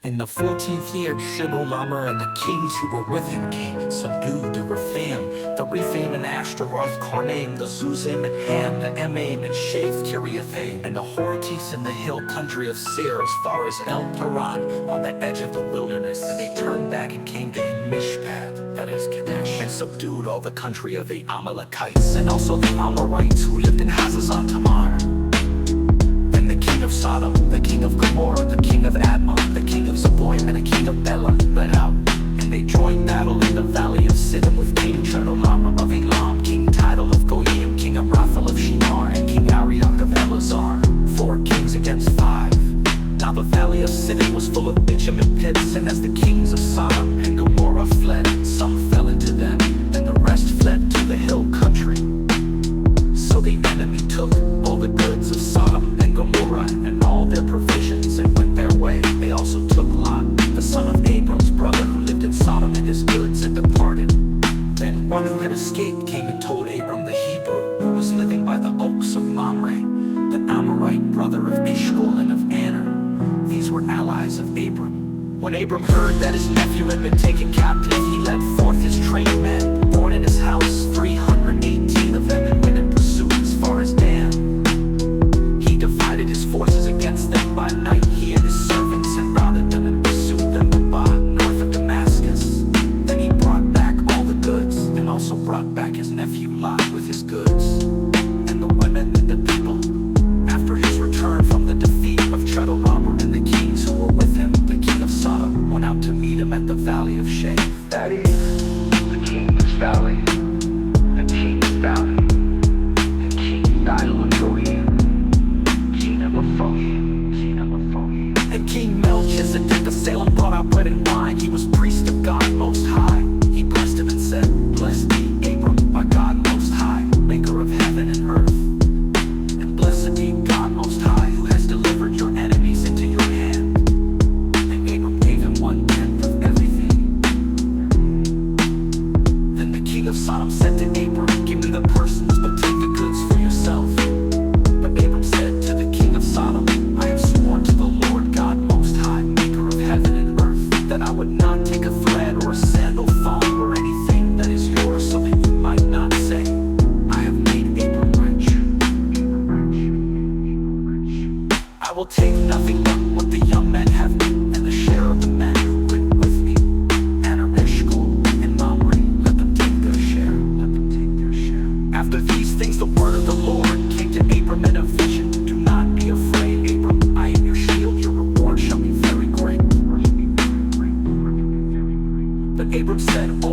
In the 14th year, Shibbolama and the kings who were with him came, subdued the Rephaim and Ashtaroth, Karnaim, the Zuzim and Ham, the Emaim and Shaph Kiriathaim, and the Horites in the hill country of Seir as far as El Paran, on the edge of the wilderness. And they turned back and came to Mishpat, that is Kadesh, and subdued all the country of the Amalekites, and also the Amorites who lived in Hazazon Tamar. Then the king of Sodom, the king of Gomorrah, the king of Admah, the king of Zeboim, and the king of Bela led out, and they joined battle in the valley of Siddim with King Chedorlaomer of Elam, King Tidal of Goyim, King Amraphel of Shinar, and King Arioch of Elazar, 4 kings against 5. Now the valley of Siddim was full of bitumen pits, and as the kings of Sodom and Gomorrah fled, some fell into them, and the rest fled to the hill country. So the enemy took all the goods of Sodom and Gomorrah and all their provisions and went their way. They also took Lot, the son of Abram's brother, who lived in Sodom, and his goods, and departed. Then one who had escaped came and told Abram the Hebrew, who was living by the oaks of Mamre, the Amorite brother of Eshcol and of Aner. These were allies of Abram. When Abram heard that his nephew had been taken captive, he led forth his trained men, born in his house, 318 of them, and went in pursuit as far as Dan. He divided his forces against them by night, he and his servants, and routed them and pursued them at Ba, north of Damascus. Then he brought back all the goods, and also brought back his nephew Lot with his goods, and the women and the people. After his return from the defeat of Chedorlaomer and the kings who were with him, the king of Sodom went out to meet him at the valley of Shaph, that is, the king's valley, the king's valley, and King Tidal of Goyim, King of and King Melchizedek of Salem brought out bread and wine. He was priest of God Most High. He blessed him and said, "Blessed be Abram by God Most High, maker of heaven and earth. And blessed be God Most High, who has delivered your enemies into your hand." And Abram gave him 1/10 of everything. Then the king of Sodom said to Abram, "Give me the persons, but take the goods for yourself." But Abram said to the king of Sodom, "I have sworn to the Lord God Most High, maker of heaven and earth, that I would not take a thread or a sandal thong or anything that is yours, so that you might not say, I have made Abram rich. I will take nothing but what the young men have, and the share of the men who went with me. Aner, Eshcol, and Mamre, let them take their share, let them take their share." After these things the word of the Lord came to Abram in a vision. "Do not be afraid, Abram, I am your shield, your reward shall be very great." But Abram said, "O